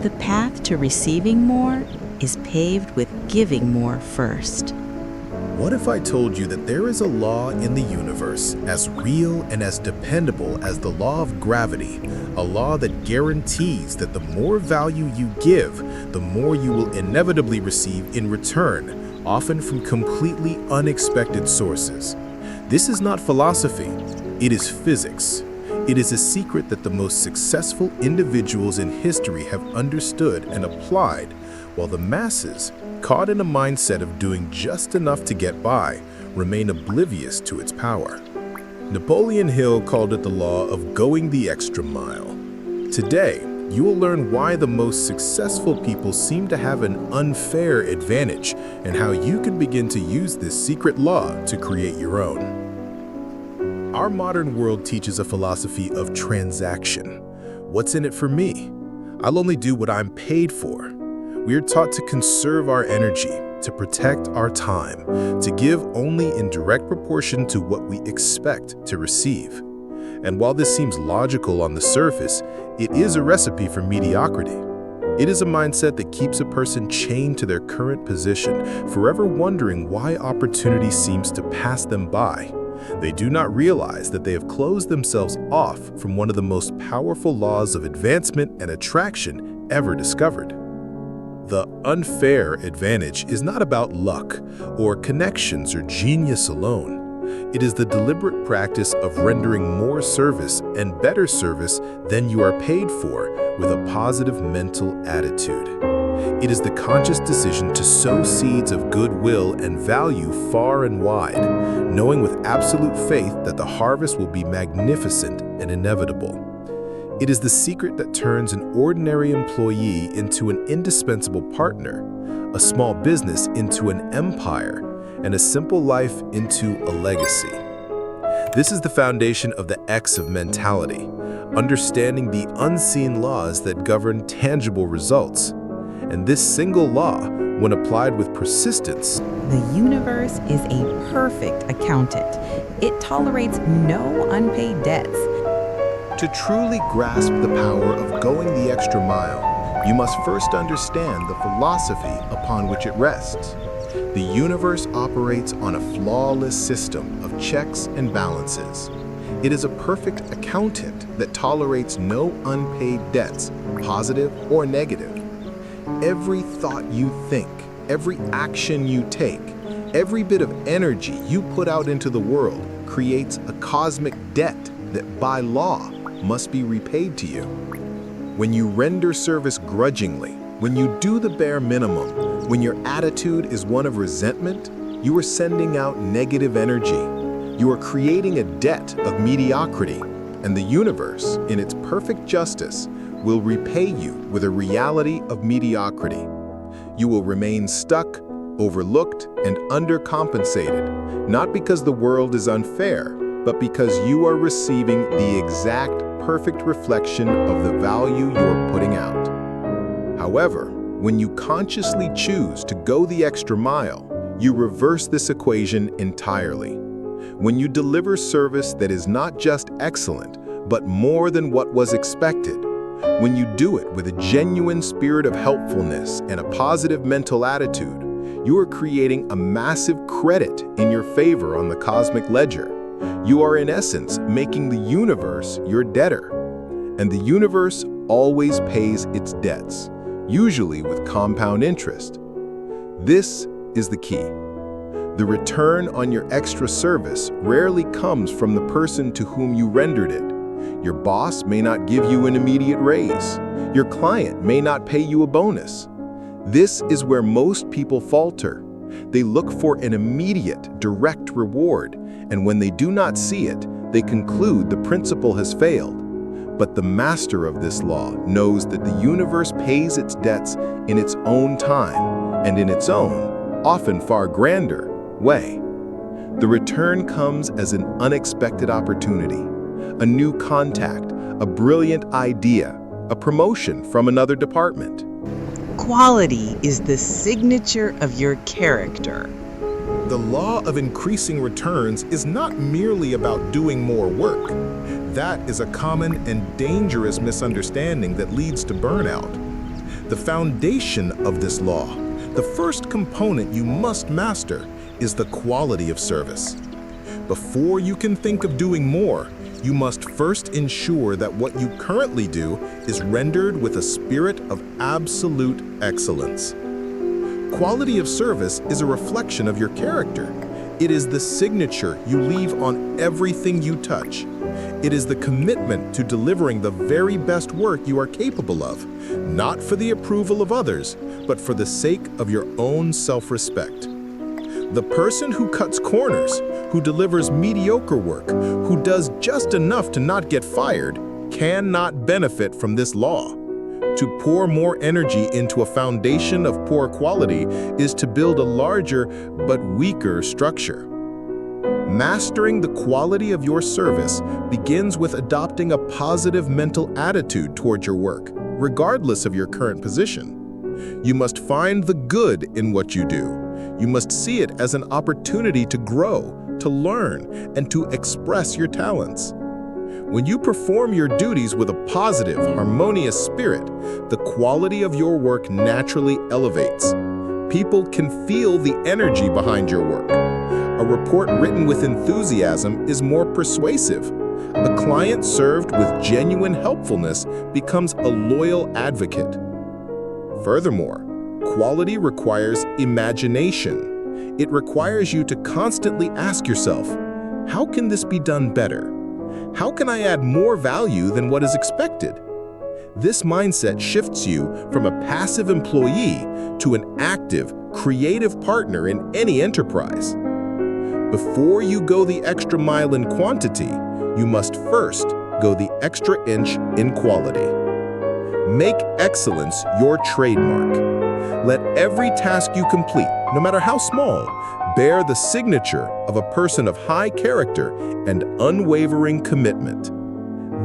The path to receiving more is paved with giving more first. What if I told you that there is a law in the universe as real and as dependable as the law of gravity, a law that guarantees that the more value you give, the more you will inevitably receive in return, often from completely unexpected sources? This is not philosophy, it is physics. It is a secret that the most successful individuals in history have understood and applied, while the masses, caught in a mindset of doing just enough to get by, remain oblivious to its power. Napoleon Hill called it the law of going the extra mile. Today, you will learn why the most successful people seem to have an unfair advantage and how you can begin to use this secret law to create your own. Our modern world teaches a philosophy of transaction. What's in it for me? I'll only do what I'm paid for. We are taught to conserve our energy, to protect our time, to give only in direct proportion to what we expect to receive. And while this seems logical on the surface, it is a recipe for mediocrity. It is a mindset that keeps a person chained to their current position, forever wondering why opportunity seems to pass them by. They do not realize that they have closed themselves off from one of the most powerful laws of advancement and attraction ever discovered. The unfair advantage is not about luck or connections or genius alone. It is the deliberate practice of rendering more service and better service than you are paid for with a positive mental attitude. It is the conscious decision to sow seeds of goodwill and value far and wide, knowing with absolute faith that the harvest will be magnificent and inevitable. It is the secret that turns an ordinary employee into an indispensable partner, a small business into an empire, and a simple life into a legacy. This is the foundation of the X of mentality, understanding the unseen laws that govern tangible results. And this single law, when applied with persistence, The universe is a perfect accountant. It tolerates no unpaid debts. to truly grasp the power of going the extra mile, you must first understand the philosophy upon which it rests. The universe operates on a flawless system of checks and balances. It is a perfect accountant that tolerates no unpaid debts, positive or negative. Every thought you think, every action you take, every bit of energy you put out into the world creates a cosmic debt that by law must be repaid to you. When you render service grudgingly, when you do the bare minimum, when your attitude is one of resentment, you are sending out negative energy. You are creating a debt of mediocrity, and the universe, in its perfect justice, will repay you with a reality of mediocrity. You will remain stuck, overlooked, and undercompensated, not because the world is unfair, but because you are receiving the exact perfect reflection of the value you're putting out. However, when you consciously choose to go the extra mile, you reverse this equation entirely. When you deliver service that is not just excellent, but more than what was expected, when you do it with a genuine spirit of helpfulness and a positive mental attitude, you are creating a massive credit in your favor on the cosmic ledger. You are, in essence, making the universe your debtor. And the universe always pays its debts, usually with compound interest. This is the key. The return on your extra service rarely comes from the person to whom you rendered it. Your boss may not give you an immediate raise. Your client may not pay you a bonus. This is where most people falter. They look for an immediate, direct reward, and when they do not see it, they conclude the principle has failed. But the master of this law knows that the universe pays its debts in its own time and in its own, often far grander, way. The return comes as an unexpected opportunity, a new contact, a brilliant idea, a promotion from another department. Quality is the signature of your character. The law of increasing returns is not merely about doing more work. That is a common and dangerous misunderstanding that leads to burnout. The foundation of this law, the first component you must master, is the quality of service. Before you can think of doing more, you must first ensure that what you currently do is rendered with a spirit of absolute excellence. Quality of service is a reflection of your character. It is the signature you leave on everything you touch. It is the commitment to delivering the very best work you are capable of, not for the approval of others, but for the sake of your own self-respect. The person who cuts corners, who delivers mediocre work, who does just enough to not get fired, cannot benefit from this law. To pour more energy into a foundation of poor quality is to build a larger but weaker structure. Mastering the quality of your service begins with adopting a positive mental attitude toward your work, regardless of your current position. You must find the good in what you do. You must see it as an opportunity to grow, to learn, and to express your talents. When you perform your duties with a positive, harmonious spirit, the quality of your work naturally elevates. People can feel the energy behind your work. A report written with enthusiasm is more persuasive. A client served with genuine helpfulness becomes a loyal advocate. Furthermore, quality requires imagination. It requires you to constantly ask yourself, how can this be done better? How can I add more value than what is expected? This mindset shifts you from a passive employee to an active, creative partner in any enterprise. Before you go the extra mile in quantity, you must first go the extra inch in quality. Make excellence your trademark. Let every task you complete, no matter how small, bear the signature of a person of high character and unwavering commitment.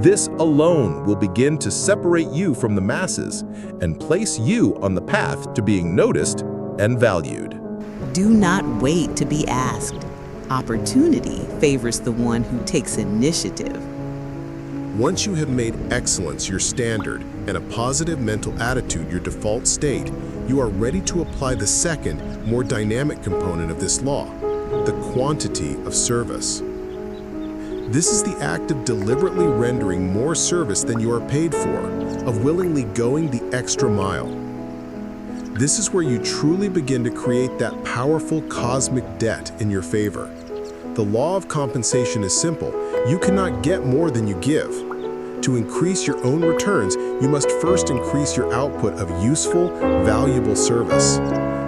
This alone will begin to separate you from the masses and place you on the path to being noticed and valued. Do not wait to be asked. Opportunity favors the one who takes initiative. Once you have made excellence your standard and a positive mental attitude your default state, you are ready to apply the second, more dynamic component of this law, the quantity of service. This is the act of deliberately rendering more service than you are paid for, of willingly going the extra mile. This is where you truly begin to create that powerful cosmic debt in your favor. The law of compensation is simple. You cannot get more than you give. To increase your own returns, you must first increase your output of useful, valuable service.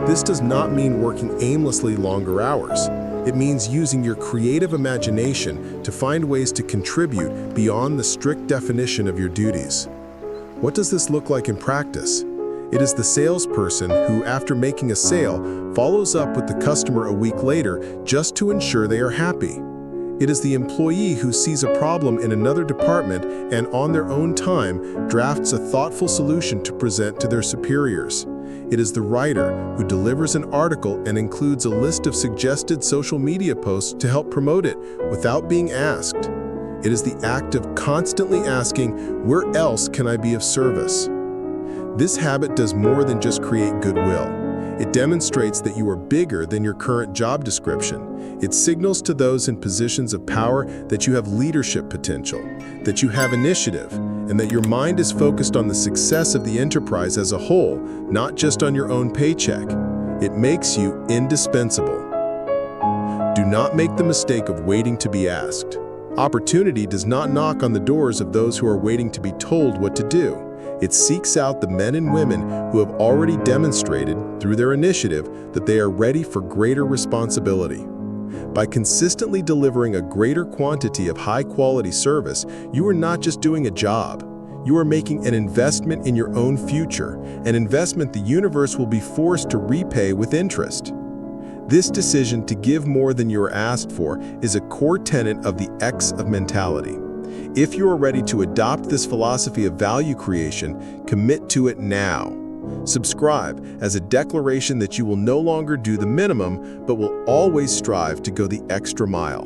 This does not mean working aimlessly longer hours. It means using your creative imagination to find ways to contribute beyond the strict definition of your duties. What does this look like in practice? It is the salesperson who, after making a sale, follows up with the customer a week later just to ensure they are happy. It is the employee who sees a problem in another department and, on their own time, drafts a thoughtful solution to present to their superiors. It is the writer who delivers an article and includes a list of suggested social media posts to help promote it without being asked. It is the act of constantly asking, where else can I be of service? This habit does more than just create goodwill. It demonstrates that you are bigger than your current job description. It signals to those in positions of power that you have leadership potential, that you have initiative, and that your mind is focused on the success of the enterprise as a whole, not just on your own paycheck. It makes you indispensable. Do not make the mistake of waiting to be asked. Opportunity does not knock on the doors of those who are waiting to be told what to do. It seeks out the men and women who have already demonstrated, through their initiative, that they are ready for greater responsibility. By consistently delivering a greater quantity of high-quality service, you are not just doing a job. You are making an investment in your own future, an investment the universe will be forced to repay with interest. This decision to give more than you are asked for is a core tenet of the X of mentality. If you are ready to adopt this philosophy of value creation, commit to it now. Subscribe as a declaration that you will no longer do the minimum, but will always strive to go the extra mile.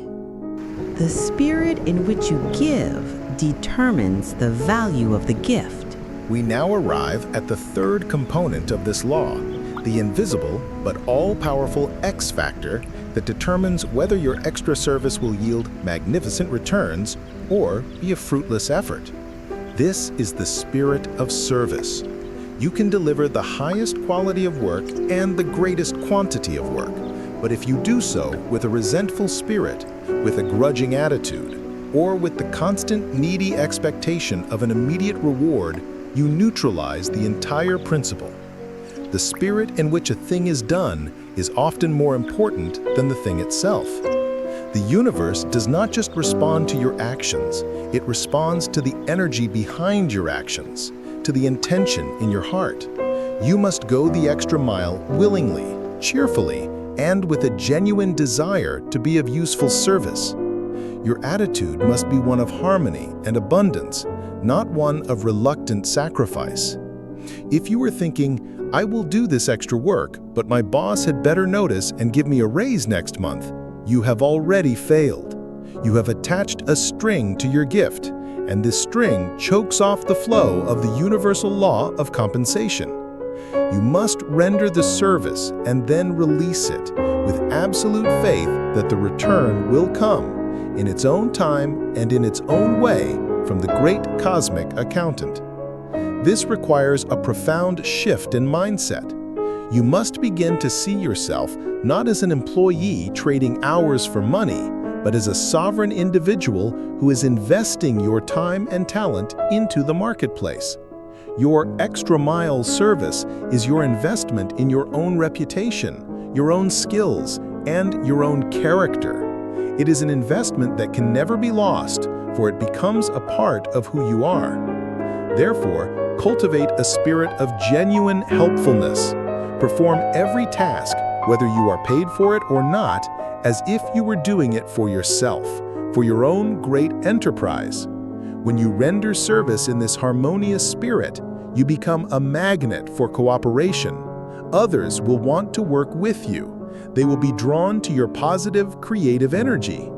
The spirit in which you give determines the value of the gift. We now arrive at the third component of this law, the invisible but all-powerful X factor that determines whether your extra service will yield magnificent returns or be a fruitless effort. This is the spirit of service. You can deliver the highest quality of work and the greatest quantity of work, but if you do so with a resentful spirit, with a grudging attitude, or with the constant needy expectation of an immediate reward, you neutralize the entire principle. The spirit in which a thing is done is often more important than the thing itself. The universe does not just respond to your actions, it responds to the energy behind your actions, to the intention in your heart. You must go the extra mile willingly, cheerfully, and with a genuine desire to be of useful service. Your attitude must be one of harmony and abundance, not one of reluctant sacrifice. If you are thinking, I will do this extra work, but my boss had better notice and give me a raise next month, you have already failed. You have attached a string to your gift, and this string chokes off the flow of the universal law of compensation. You must render the service and then release it with absolute faith that the return will come in its own time and in its own way from the great cosmic accountant. This requires a profound shift in mindset. You must begin to see yourself not as an employee trading hours for money, but as a sovereign individual who is investing your time and talent into the marketplace. Your extra-mile service is your investment in your own reputation, your own skills, and your own character. It is an investment that can never be lost, for it becomes a part of who you are. Therefore, cultivate a spirit of genuine helpfulness. Perform every task, whether you are paid for it or not, as if you were doing it for yourself, for your own great enterprise. When you render service in this harmonious spirit, you become a magnet for cooperation. Others will want to work with you. They will be drawn to your positive, creative energy,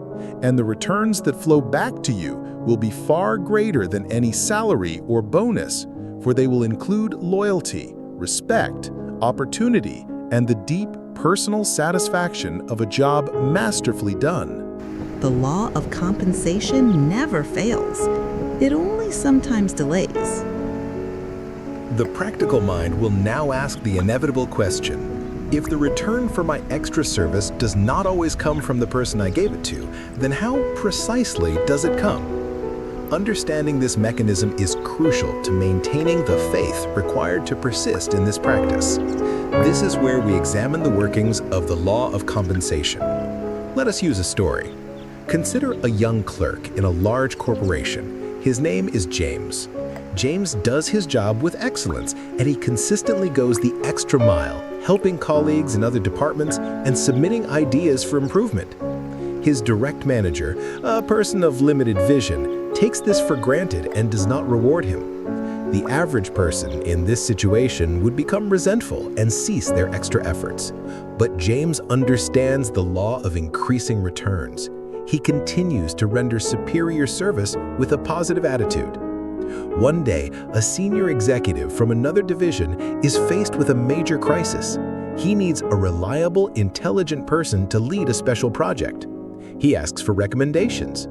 and the returns that flow back to you will be far greater than any salary or bonus, for they will include loyalty, respect, opportunity, and the deep personal satisfaction of a job masterfully done. The law of compensation never fails. It only sometimes delays. The practical mind will now ask the inevitable question. If the return for my extra service does not always come from the person I gave it to, then how precisely does it come? Understanding this mechanism is crucial to maintaining the faith required to persist in this practice. This is where we examine the workings of the law of compensation. Let us use a story. Consider a young clerk in a large corporation. His name is James. James does his job with excellence, and he consistently goes the extra mile, helping colleagues in other departments and submitting ideas for improvement. His direct manager, a person of limited vision, takes this for granted and does not reward him. The average person in this situation would become resentful and cease their extra efforts. But James understands the law of increasing returns. He continues to render superior service with a positive attitude. One day, a senior executive from another division is faced with a major crisis. He needs a reliable, intelligent person to lead a special project. He asks for recommendations.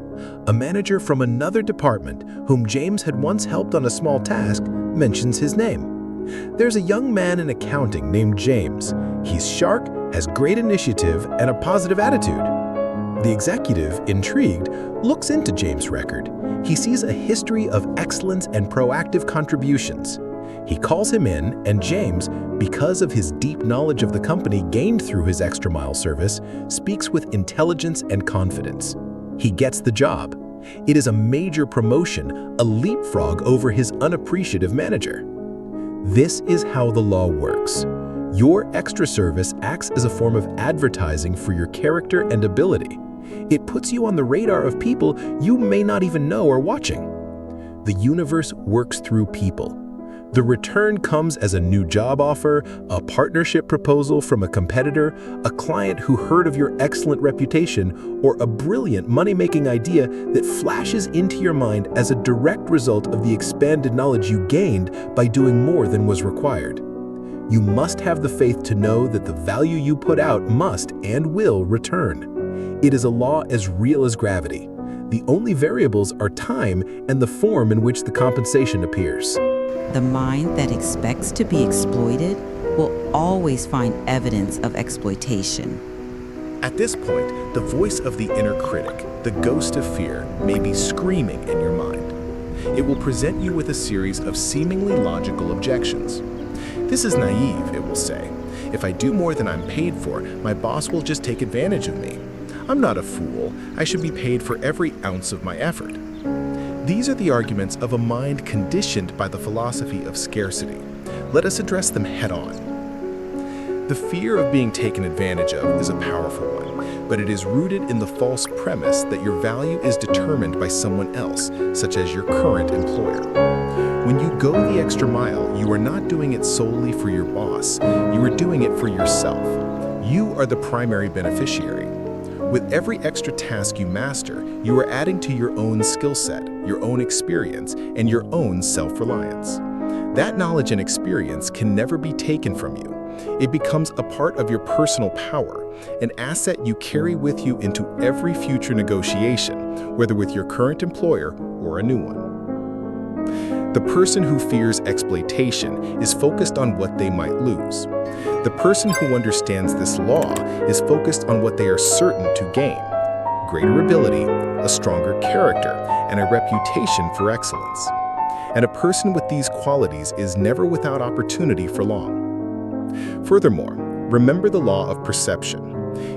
A manager from another department, whom James had once helped on a small task, mentions his name. There's a young man in accounting named James. He's sharp, has great initiative, and a positive attitude. The executive, intrigued, looks into James' record. He sees a history of excellence and proactive contributions. He calls him in, and James, because of his deep knowledge of the company gained through his extra-mile service, speaks with intelligence and confidence. He gets the job. It is a major promotion, a leapfrog over his unappreciative manager. This is how the law works. Your extra service acts as a form of advertising for your character and ability. It puts you on the radar of people you may not even know are watching. The universe works through people. The return comes as a new job offer, a partnership proposal from a competitor, a client who heard of your excellent reputation, or a brilliant money-making idea that flashes into your mind as a direct result of the expanded knowledge you gained by doing more than was required. You must have the faith to know that the value you put out must and will return. It is a law as real as gravity. The only variables are time and the form in which the compensation appears. The mind that expects to be exploited will always find evidence of exploitation. At this point, the voice of the inner critic, the ghost of fear, may be screaming in your mind. It will present you with a series of seemingly logical objections. This is naive, it will say. If I do more than I'm paid for, my boss will just take advantage of me. I'm not a fool. I should be paid for every ounce of my effort. These are the arguments of a mind conditioned by the philosophy of scarcity. Let us address them head-on. The fear of being taken advantage of is a powerful one, but it is rooted in the false premise that your value is determined by someone else, such as your current employer. When you go the extra mile, you are not doing it solely for your boss. You are doing it for yourself. You are the primary beneficiary. With every extra task you master, you are adding to your own skill set, your own experience, and your own self-reliance. That knowledge and experience can never be taken from you. It becomes a part of your personal power, an asset you carry with you into every future negotiation, whether with your current employer or a new one. The person who fears exploitation is focused on what they might lose. The person who understands this law is focused on what they are certain to gain: greater ability, a stronger character, and a reputation for excellence. And a person with these qualities is never without opportunity for long. Furthermore, remember the law of perception.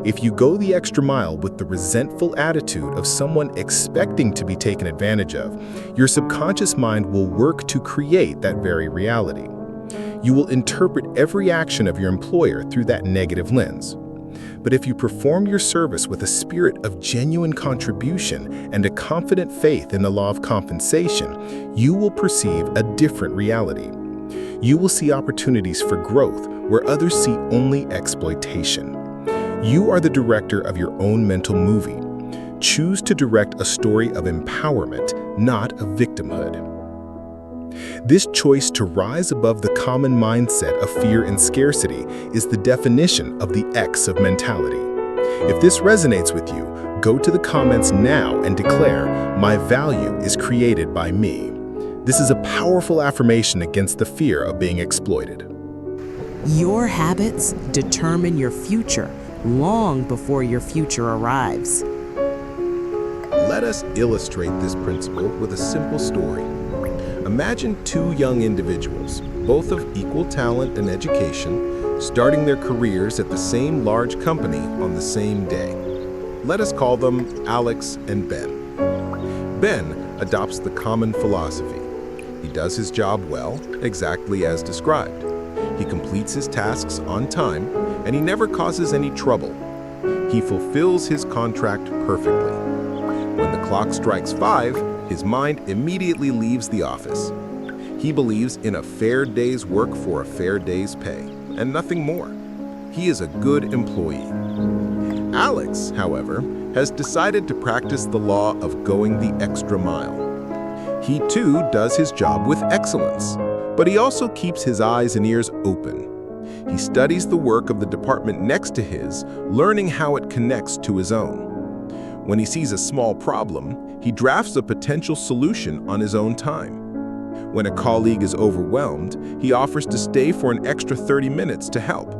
If you go the extra mile with the resentful attitude of someone expecting to be taken advantage of, your subconscious mind will work to create that very reality. You will interpret every action of your employer through that negative lens. But if you perform your service with a spirit of genuine contribution and a confident faith in the law of compensation, you will perceive a different reality. You will see opportunities for growth where others see only exploitation. You are the director of your own mental movie. Choose to direct a story of empowerment, not of victimhood. This choice to rise above the common mindset of fear and scarcity is the definition of the X of mentality. If this resonates with you, go to the comments now and declare, "My value is created by me." This is a powerful affirmation against the fear of being exploited. Your habits determine your future long before your future arrives. Let us illustrate this principle with a simple story. Imagine two young individuals, both of equal talent and education, starting their careers at the same large company on the same day. Let us call them Alex and Ben. Ben adopts the common philosophy. He does his job well, exactly as described. He completes his tasks on time, and he never causes any trouble. He fulfills his contract perfectly. When the clock strikes 5, his mind immediately leaves the office. He believes in a fair day's work for a fair day's pay, and nothing more. He is a good employee. Alex, however, has decided to practice the law of going the extra mile. He too does his job with excellence, but he also keeps his eyes and ears open. He studies the work of the department next to his, learning how it connects to his own. When he sees a small problem, he drafts a potential solution on his own time. When a colleague is overwhelmed, he offers to stay for an extra 30 minutes to help.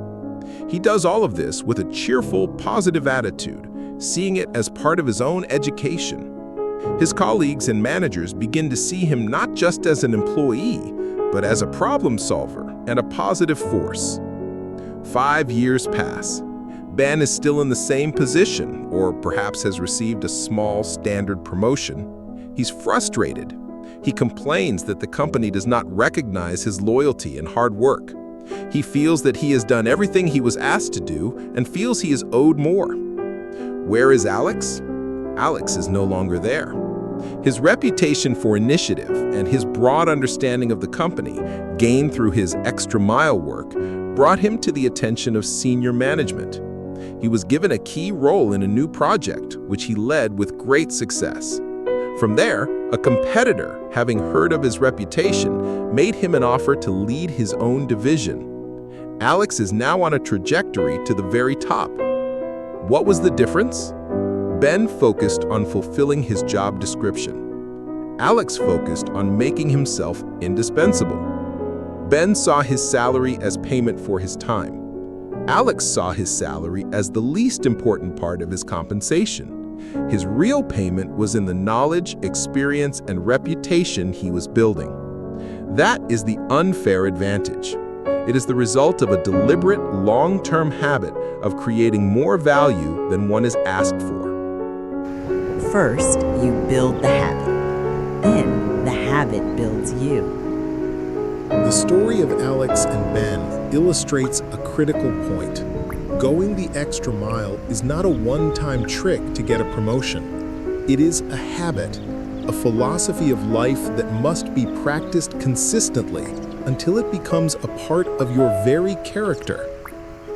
He does all of this with a cheerful, positive attitude, seeing it as part of his own education. His colleagues and managers begin to see him not just as an employee, but as a problem solver and a positive force. 5 years pass. Ben is still in the same position, or perhaps has received a small standard promotion. He's frustrated. He complains that the company does not recognize his loyalty and hard work. He feels that he has done everything he was asked to do and feels he is owed more. Where is Alex? Alex is no longer there. His reputation for initiative and his broad understanding of the company, gained through his extra-mile work, brought him to the attention of senior management. He was given a key role in a new project, which he led with great success. From there, a competitor, having heard of his reputation, made him an offer to lead his own division. Alex is now on a trajectory to the very top. What was the difference? Ben focused on fulfilling his job description. Alex focused on making himself indispensable. Ben saw his salary as payment for his time. Alex saw his salary as the least important part of his compensation. His real payment was in the knowledge, experience, and reputation he was building. That is the unfair advantage. It is the result of a deliberate, long-term habit of creating more value than one is asked for. First, you build the habit. Then, the habit builds you. The story of Alex and Ben illustrates a critical point. Going the extra mile is not a one-time trick to get a promotion. It is a habit, a philosophy of life that must be practiced consistently until it becomes a part of your very character.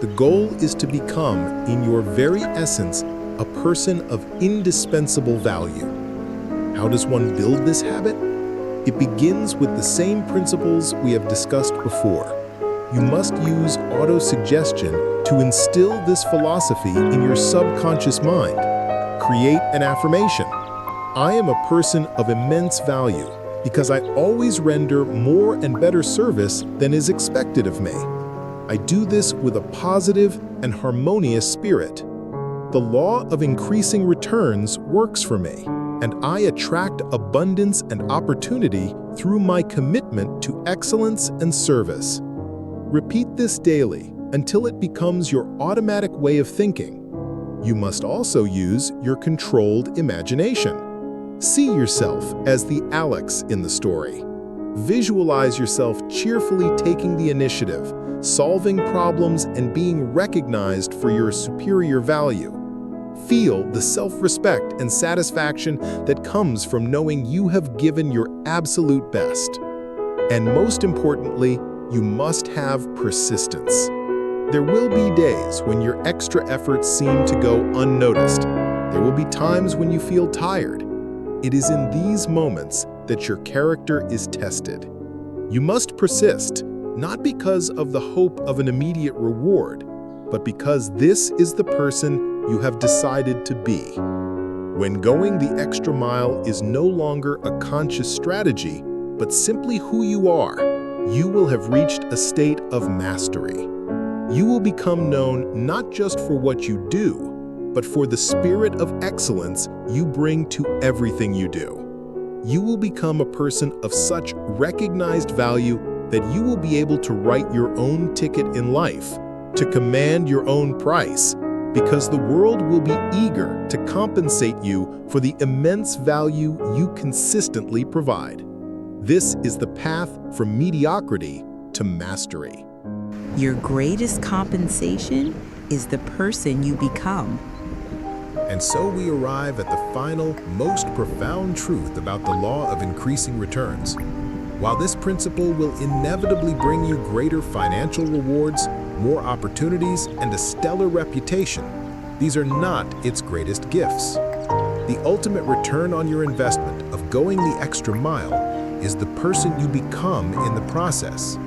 The goal is to become, in your very essence, a person of indispensable value. How does one build this habit? It begins with the same principles we have discussed before. You must use auto-suggestion to instill this philosophy in your subconscious mind. Create an affirmation. I am a person of immense value because I always render more and better service than is expected of me. I do this with a positive and harmonious spirit. The law of increasing returns works for me, and I attract abundance and opportunity through my commitment to excellence and service. Repeat this daily until it becomes your automatic way of thinking. You must also use your controlled imagination. See yourself as the Alex in the story. Visualize yourself cheerfully taking the initiative, solving problems, and being recognized for your superior value. Feel the self-respect and satisfaction that comes from knowing you have given your absolute best. And most importantly, you must have persistence. There will be days when your extra efforts seem to go unnoticed. There will be times when you feel tired. It is in these moments that your character is tested. You must persist, not because of the hope of an immediate reward, but because this is the person you have decided to be. When going the extra mile is no longer a conscious strategy, but simply who you are, you will have reached a state of mastery. You will become known not just for what you do, but for the spirit of excellence you bring to everything you do. You will become a person of such recognized value that you will be able to write your own ticket in life, to command your own price, because the world will be eager to compensate you for the immense value you consistently provide. This is the path from mediocrity to mastery. Your greatest compensation is the person you become. And so we arrive at the final, most profound truth about the law of increasing returns. While this principle will inevitably bring you greater financial rewards, more opportunities, and a stellar reputation, these are not its greatest gifts. The ultimate return on your investment of going the extra mile is the person you become in the process.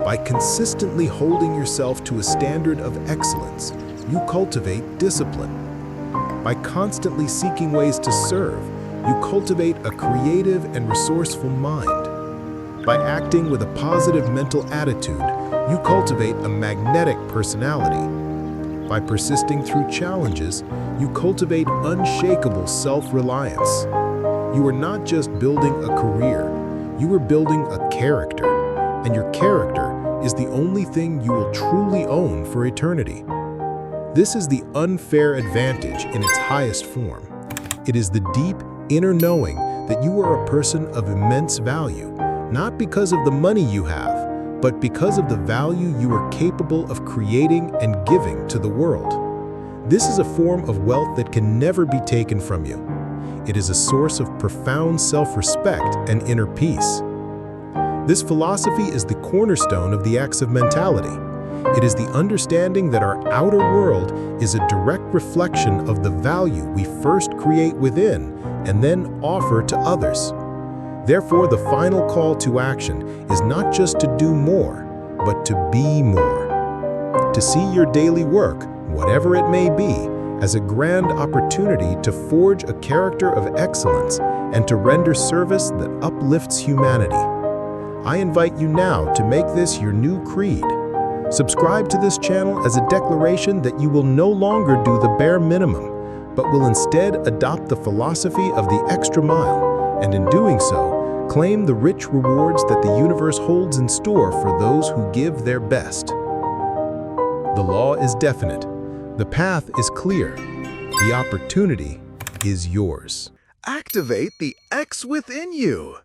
By consistently holding yourself to a standard of excellence, you cultivate discipline. By constantly seeking ways to serve, you cultivate a creative and resourceful mind. By acting with a positive mental attitude, you cultivate a magnetic personality. By persisting through challenges, you cultivate unshakable self-reliance. You are not just building a career, you are building a character, and your character is the only thing you will truly own for eternity. This is the unfair advantage in its highest form. It is the deep, inner knowing that you are a person of immense value, not because of the money you have, but because of the value you are capable of creating and giving to the world. This is a form of wealth that can never be taken from you. it is a source of profound self-respect and inner peace. This philosophy is the cornerstone of the X of mentality. It is the understanding that our outer world is a direct reflection of the value we first create within and then offer to others. Therefore, the final call to action is not just to do more, but to be more. To see your daily work, whatever it may be, as a grand opportunity to forge a character of excellence and to render service that uplifts humanity. I invite you now to make this your new creed. Subscribe to this channel as a declaration that you will no longer do the bare minimum, but will instead adopt the philosophy of the extra mile, and in doing so, claim the rich rewards that the universe holds in store for those who give their best. The law is definite. The path is clear. The opportunity is yours. Activate the X within you.